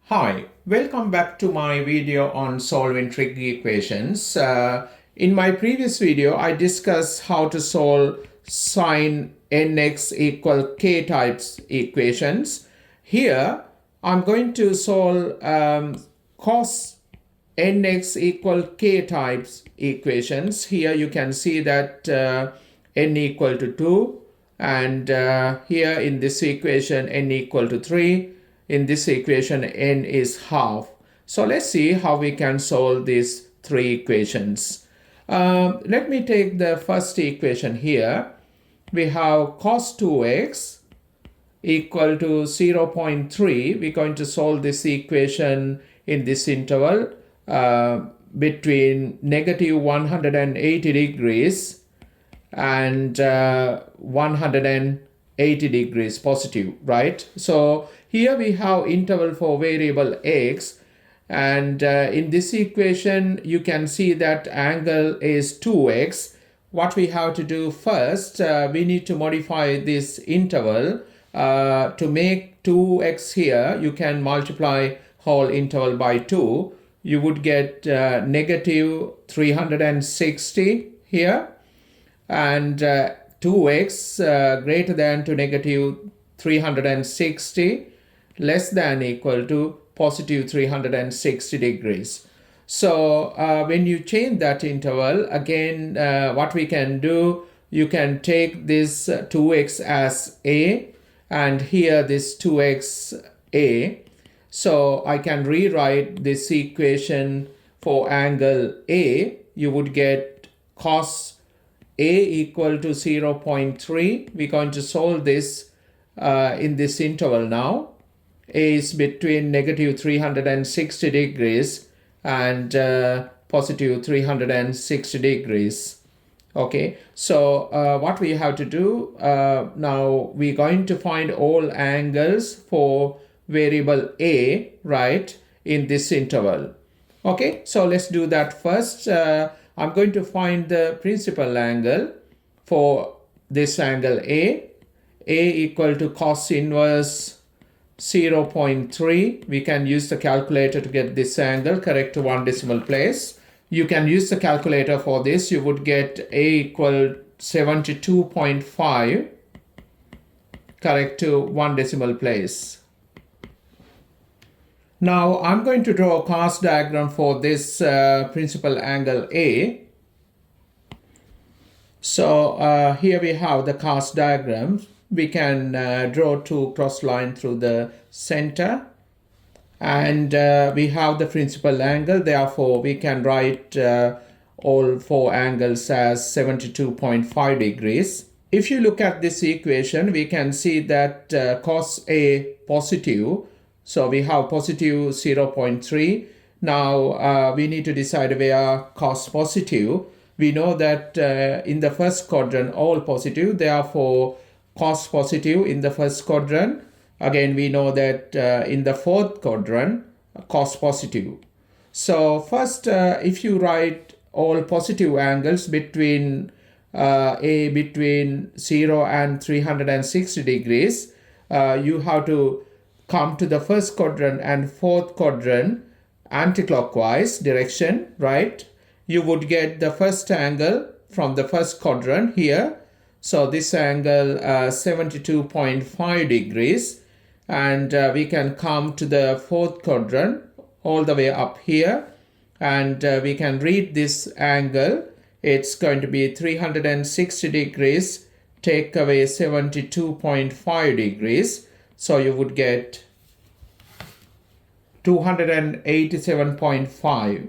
Hi, welcome back to my video on solving trig equations. In my previous video, I discussed how to solve sine nx equal k types equations. Here, I'm going to solve cos nx equal k types equations. Here you can see that n equal to 2 and here in this equation n equal to 3. In this equation, n is half. So let's see how we can solve these three equations. Let me take the first equation here. We have cos 2x equal to 0.3. We're going to solve this equation in this interval between negative 180 degrees and 180 degrees positive, right? So here we have interval for variable x, and in this equation you can see that angle is 2x. What we have to do first, we need to modify this interval. To make 2x here, you can multiply whole interval by 2. You would get negative 360 here, and 2x greater than to negative 360 less than equal to positive 360 degrees. So when you change that interval, again what we can do, you can take this 2x as a and here this 2x a. So I can rewrite this equation for angle a. You would get cos a equal to 0.3. We're going to solve this in this interval now. A is between negative 360 degrees and positive 360 degrees. Okay, so what we have to do now, we're going to find all angles for variable a, right, in this interval. Okay, so let's do that first. I'm going to find the principal angle for this angle A equal to cos inverse 0.3. We can use the calculator to get this angle correct to one decimal place. You can use the calculator for this. You would get A equal 72.5 correct to one decimal place. Now I'm going to draw a cos diagram for this principal angle A. So here we have the cos diagram. We can draw two cross lines through the center, and we have the principal angle. Therefore, we can write all four angles as 72.5 degrees. If you look at this equation, we can see that cos A positive. So we have positive 0.3. Now we need to decide where cos positive. We know that in the first quadrant all positive, therefore cos positive in the first quadrant. Again, we know that in the fourth quadrant cos positive. So first, if you write all positive angles between between 0 and 360 degrees, you have to come to the first quadrant and fourth quadrant anti-clockwise direction, right? You would get the first angle from the first quadrant here. So this angle 72.5 degrees, and we can come to the fourth quadrant all the way up here, and we can read this angle. It's going to be 360 degrees, take away 72.5 degrees. So you would get 287.5.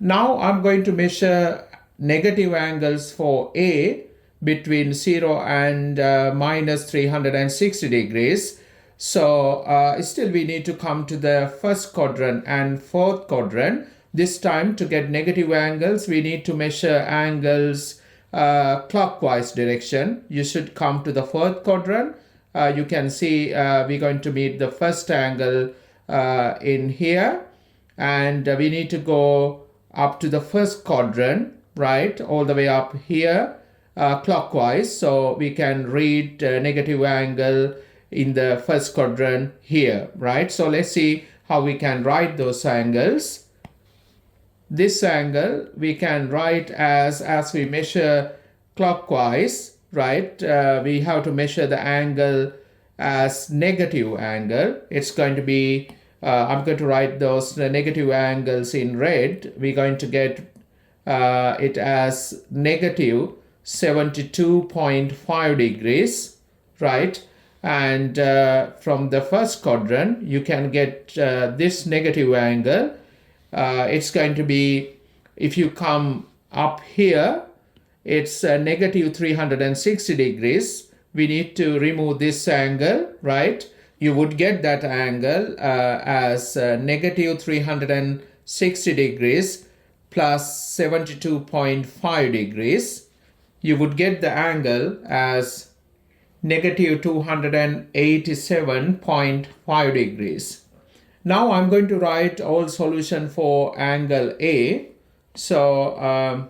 Now I'm going to measure negative angles for A between 0 and minus 360 degrees. So still we need to come to the first quadrant and fourth quadrant. This time to get negative angles, we need to measure angles clockwise direction. You should come to the fourth quadrant. You can see we're going to meet the first angle in here, and we need to go up to the first quadrant, right, all the way up here clockwise. So we can read negative angle in the first quadrant here, right? So let's see how we can write those angles. This angle we can write as we measure clockwise, right? We have to measure the angle as negative angle. It's going to be, I'm going to write those negative angles in red. We're going to get it as negative 72.5 degrees, right? And from the first quadrant, you can get this negative angle. It's going to be, if you come up here, it's negative 360 degrees. We need to remove this angle, right? You would get that angle as negative 360 degrees plus 72.5 degrees. You would get the angle as negative 287.5 degrees. Now I'm going to write all solution for angle A. So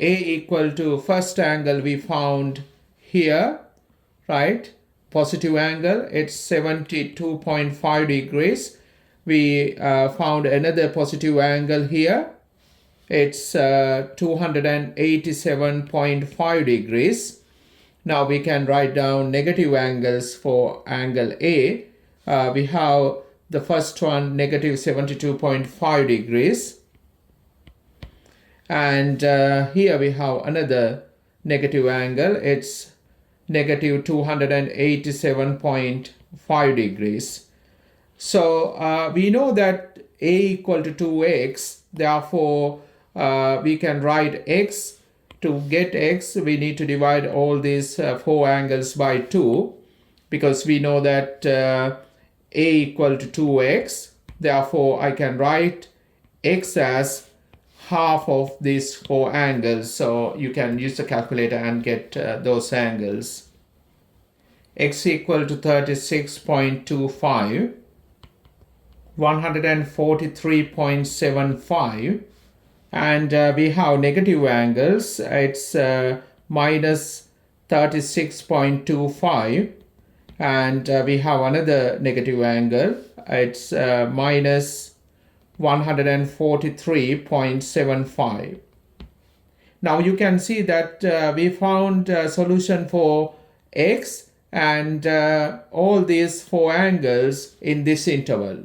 A equal to first angle we found here, right? Positive angle, it's 72.5 degrees. We found another positive angle here. It's 287.5 degrees. Now we can write down negative angles for angle A. We have the first one, negative 72.5 degrees. And here we have another negative angle. It's negative 287.5 degrees. So we know that A equal to 2x. Therefore, we can write x. To get x, we need to divide all these four angles by 2, because we know that A equal to 2x. Therefore, I can write x as half of these four angles. So you can use the calculator and get those angles. X equal to 36.25, 143.75, and we have negative angles. It's minus 36.25, and we have another negative angle. It's minus 143.75. Now you can see that we found a solution for x and all these four angles in this interval.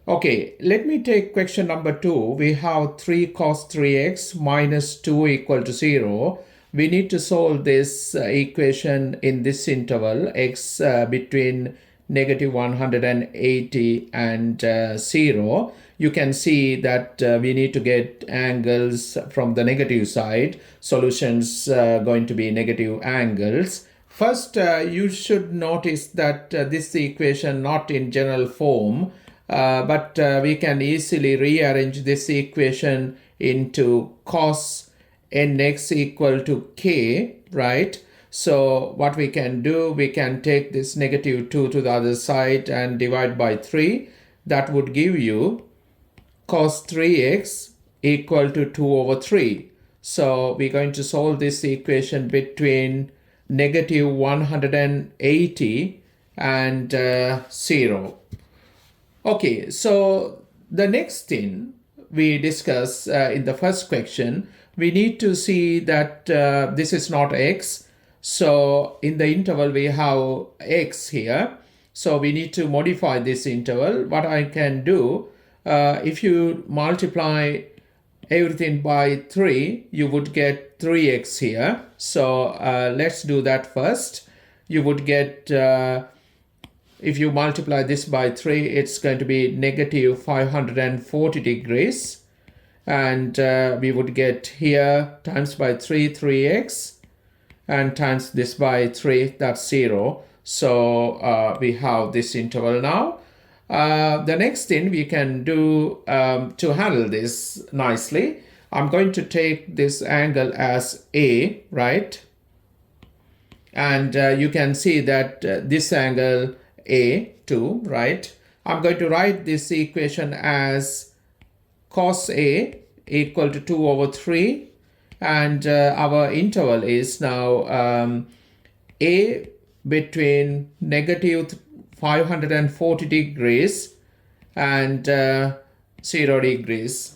Okay, let me take question number 2. We have 3 cos 3x minus 2 equal to 0. We need to solve this equation in this interval, x between negative 180 and 0. You can see that we need to get angles from the negative side. Solutions going to be negative angles. First, you should notice that this equation not in general form. But we can easily rearrange this equation into cos nx equal to k, right? So what we can do, we can take this negative 2 to the other side and divide by 3. That would give you cos 3x equal to 2 over 3. So we're going to solve this equation between negative 180 and 0. Okay, so the next thing we discuss in the first question, we need to see that this is not x. So in the interval we have x here. So we need to modify this interval. What I can do, if you multiply everything by 3, you would get 3x here. So let's do that first. You would get if you multiply this by 3, it's going to be negative 540 degrees. And we would get here times by 3, 3x. And times this by 3, that's 0. So we have this interval now. The next thing we can do to handle this nicely, I'm going to take this angle as A, right? And you can see that this angle A2, right? I'm going to write this equation as cos A equal to 2 over 3. And our interval is now A between negative 540 degrees and 0 degrees.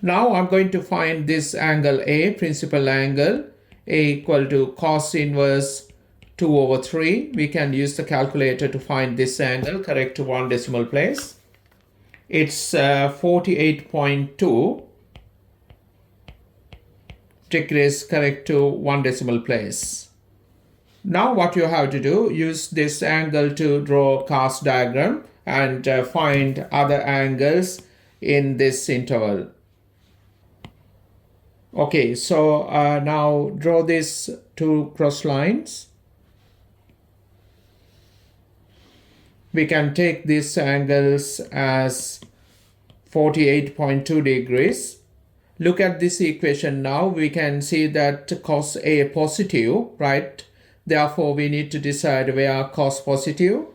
Now I'm going to find this angle A, principal angle, A equal to cos inverse 2 over 3. We can use the calculator to find this angle, correct to one decimal place. It's 48.2 degrees, correct to one decimal place. Now what you have to do, use this angle to draw cast diagram and find other angles in this interval. Okay, so now draw these two cross lines. We can take these angles as 48.2 degrees. Look at this equation now. We can see that cos A positive, right? Therefore, we need to decide where cos positive.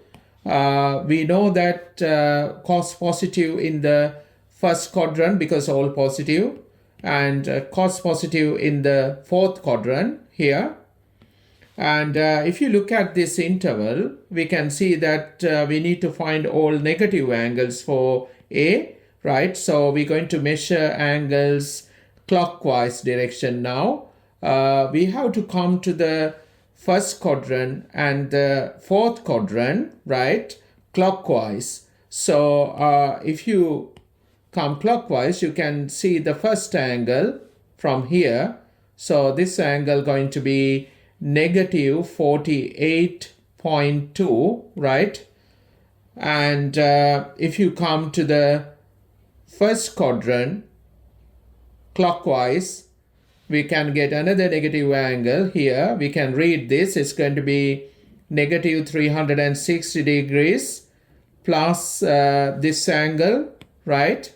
We know that cos positive in the first quadrant because all positive, and cos positive in the fourth quadrant here. And if you look at this interval, we can see that we need to find all negative angles for A, right? So we're going to measure angles clockwise direction now. We have to come to the first quadrant and the fourth quadrant, right, clockwise. So if you come clockwise, you can see the first angle from here. So this angle going to be negative 48.2, right? And if you come to the first quadrant clockwise, we can get another negative angle here. We can read this. It's going to be negative 360 degrees plus this angle, right?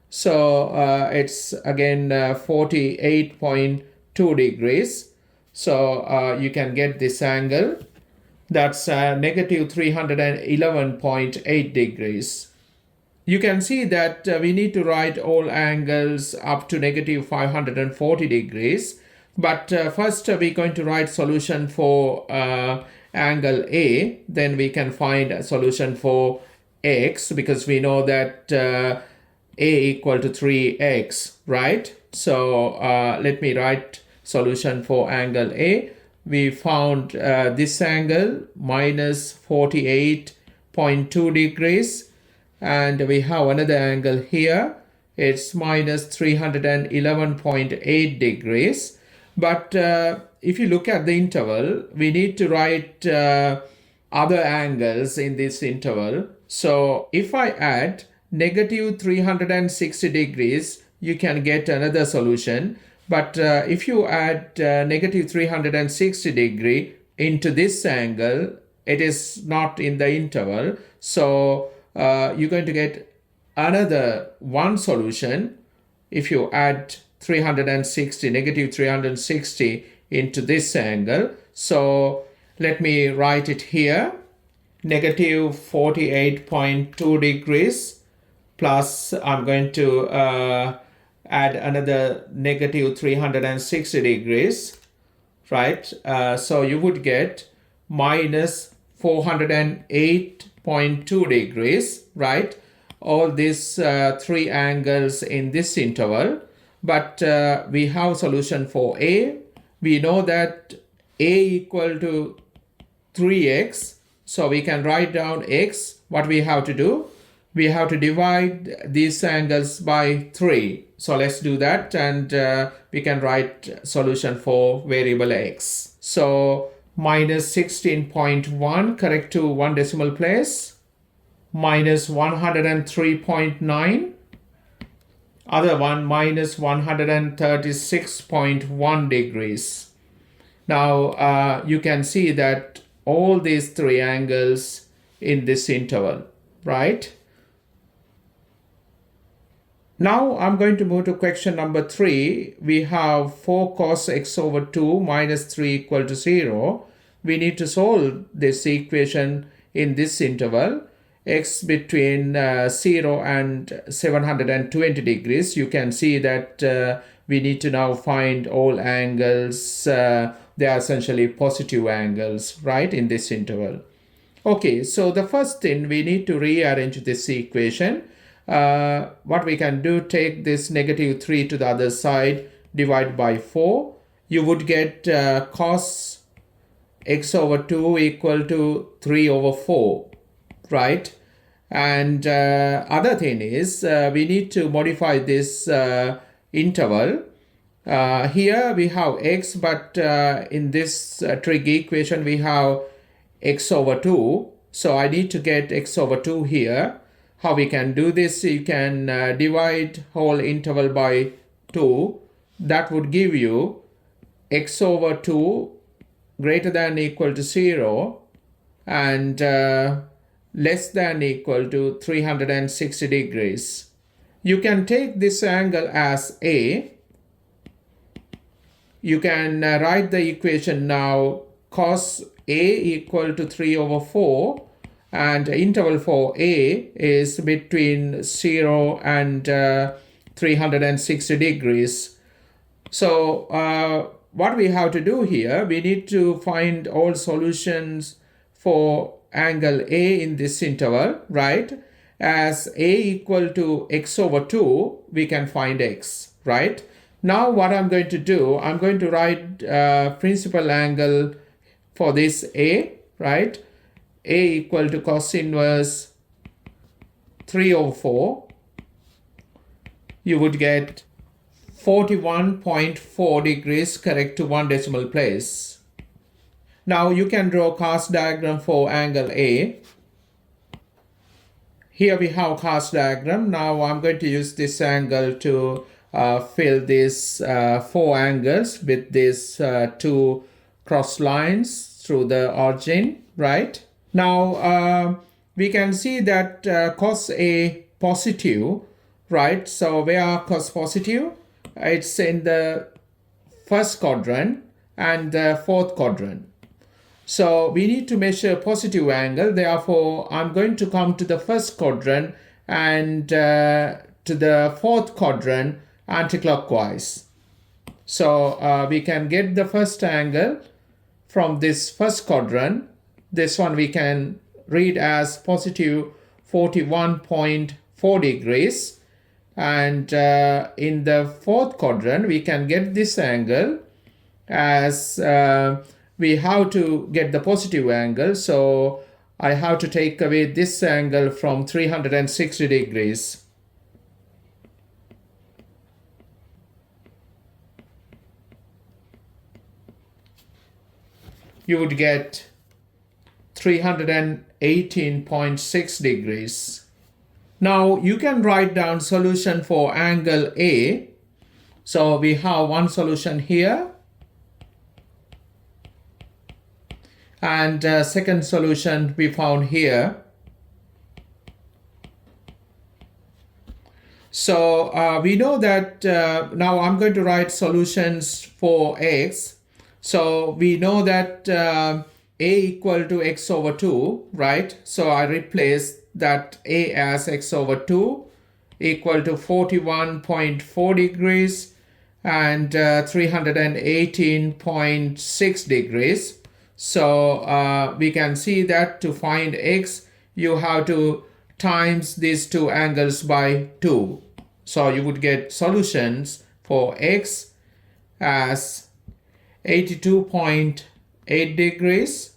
So it's again 48.2 degrees. So you can get this angle. That's negative 311.8 degrees. You can see that we need to write all angles up to negative 540 degrees. But first we're going to write solution for angle A. Then we can find a solution for x, because we know that A equal to 3x, right? So let me write solution for angle A. We found this angle minus 48.2 degrees. And we have another angle here. It's minus 311.8 degrees. But if you look at the interval, we need to write other angles in this interval. So if I add negative 360 degrees, you can get another solution. But if you add negative 360 degree into this angle, it is not in the interval. So you're going to get another one solution if you add 360, negative 360 into this angle. So let me write it here. Negative 48.2 degrees plus I'm going to add another negative 360 degrees, right? So you would get minus 408.2 degrees, right? All these three angles in this interval. But we have solution for A. We know that A equal to 3x. So we can write down x. What we have to do? We have to divide these angles by 3. So let's do that, and we can write solution for variable x. So minus 16.1, correct to one decimal place, minus 103.9, other one minus 136.1 degrees. Now you can see that all these three angles in this interval, right? Now I'm going to move to question number 3. We have 4 cos x over 2 minus 3 equal to 0. We need to solve this equation in this interval, x between 0 and 720 degrees. You can see that we need to now find all angles they are essentially positive angles, right, in this interval. Okay, so the first thing, we need to rearrange this equation. What we can do, take this -3 to the other side, divide by 4. You would get cos x over 2 equal to 3 over 4, right? And other thing is, we need to modify this interval. Here we have x, but in this trig equation we have x over 2. So I need to get x over 2 here. How we can do this? You can divide whole interval by 2. That would give you x over 2 greater than equal to 0 and less than equal to 360 degrees. You can take this angle as A. You can write the equation now, cos A equal to 3 over 4, and interval for A is between 0 and 360 degrees. So what we have to do here, we need to find all solutions for angle A in this interval, right? As A equal to x over 2, we can find x, right? Now what I'm going to do, I'm going to write principal angle for this A, right? A equal to cos inverse 3 over 4. You would get 41.4 degrees, correct to 1 decimal place. Now you can draw cast diagram for angle A. Here we have cast diagram. Now I'm going to use this angle to fill these 4 angles with these 2 cross lines through the origin, right? Now we can see that cos A positive, right? So where are cos positive? It's in the first quadrant and the fourth quadrant. So we need to measure positive angle. Therefore, I'm going to come to the first quadrant and to the fourth quadrant anticlockwise. So we can get the first angle from this first quadrant. This one we can read as positive 41.4 degrees. And in the fourth quadrant, we can get this angle as we have to get the positive angle. So I have to take away this angle from 360 degrees. You would get 318.6 degrees. Now you can write down solution for angle A. So we have one solution here and second solution we found here. So we know that now I'm going to write solutions for x. So we know that A equal to x over 2, right? So I replace that A as x over 2 equal to 41.4 degrees and 318.6 degrees. So we can see that to find x, you have to times these two angles by 2. So you would get solutions for x as 82.8 degrees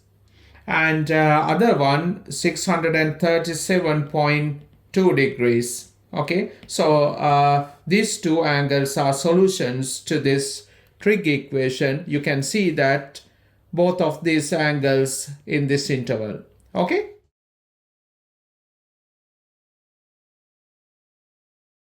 and other one 637.2 degrees. Okay, so these two angles are solutions to this trig equation. You can see that both of these angles in this interval. Okay.